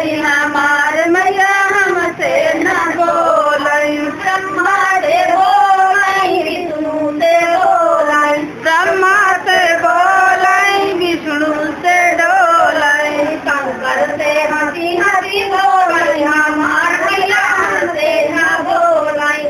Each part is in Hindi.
बोलई हमार मैया हमसे न बोलई ब्रह्मा से बोलई विष्णु से बोलई ब्रह्मा से बोलई विष्णु से डोलई शंकर से हंसी हंसी बोलई हमार मैया हमसे न बोलई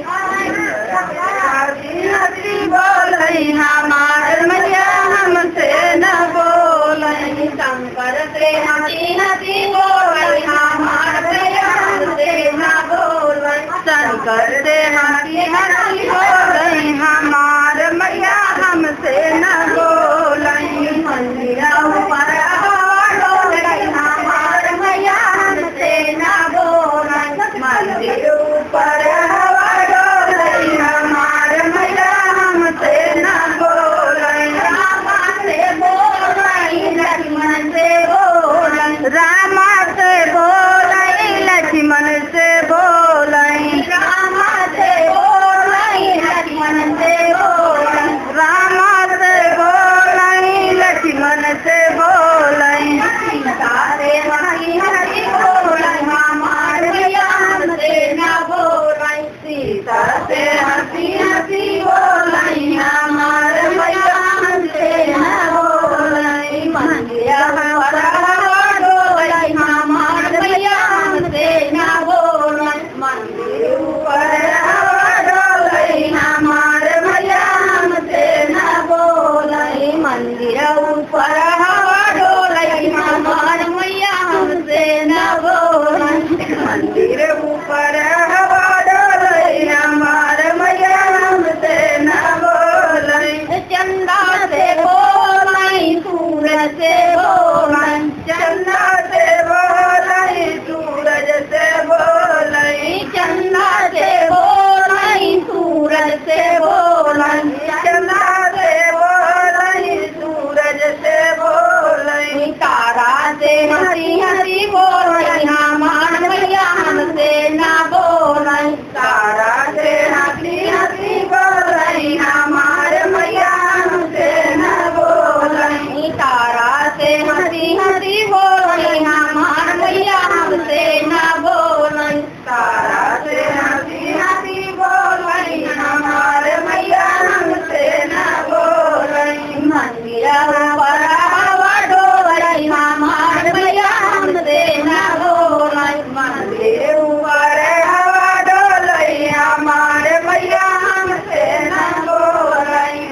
हंसी हंसी बोलई हमार मैया हमसे न बोलई शंकर से हंसी हंसी बोलई हमार मैया हमसे न बोलई शंकर से हंसी हंसी बोलई हमार मैया हमसे न बोलई मंदिरा ऊपर हवा डोलई हमार मैया हमसे न बोलई मंदिर ऊपर हवा डोलई हमार मैया हमसे न बोलई रामा से बोलई लक्ष्मण से बोलई रामा से बोलई लक्ष्मण से बोलई रामा से बोलई लक्ष्मण से बोलई रामा से बोलई लक्ष्मण से बोलई सीता से हंसी हंसी बोलई हमार मैया हमसे न बोलई सीता से हंसी हंसी बोलई हमार मैया हमसे न बोलई मंदिरा पर हवा डोलई हमार मैया हमसे न बोलई मंदिर ऊपर हवा डोलई हमार मैया हमसे न बोलई मंदिर ऊपर हवा डोलई हमार मैया हमसे न बोलई मंदिर ऊपर हवा डोलई हमार मैया हमसे न बोलई चंदा से बोलई सूरज से बोलई चंदा से बोलई सूरज से बोलई चंदा से बोलई सूरज से बोलई चंदा से बोलई सूरज से बोलई तारा से हंसी हंसी बोलई हमार मैया हमसे न बोलई तारा से हंसी हंसी बोलई हमार मैया हमसे न बोलई तारा से हंसी हंसी बोलई हमार मैया हमसे न बोलई तारा से हंसी हंसी बोलई हमार मैया हमसे न बोलई मंदिरा पर हवा डोलई हमार मैया हमसे न बोलई मंदिर ऊपर हवा डोलई हमार मैया हमसे न बोलई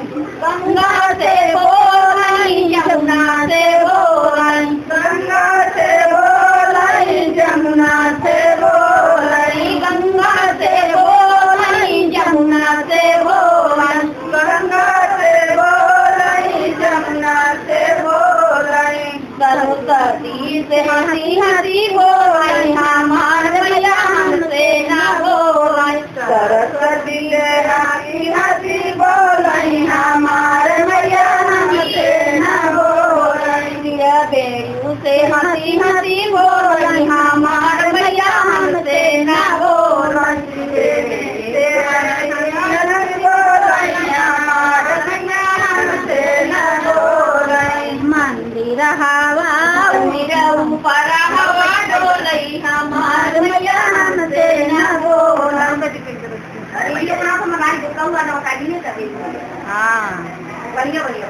गंगा से बोलई यमुना से बोलई गंगा से बोलई जमुना से बोलई गंगा से बोलई जमुना से बोलई गंगा से बोलई जमुना से बोलई सरस्वती से हंसी हंसी बोलई हमार मैया हमसे न बोलई सरस्वती से हंसी हंसी बोलई हमार मैया हमसे न बोलई बेरू से हंसी हंसी बोलई हमार मैया हमसे न बोलई से हंसी हंसी बोलई हमार मैया हमसे न बोलई मंदिर हवा ऊपर हवा डोलई हमार मैया हमसे न बोलई हाँ बढ़िया बढ़िया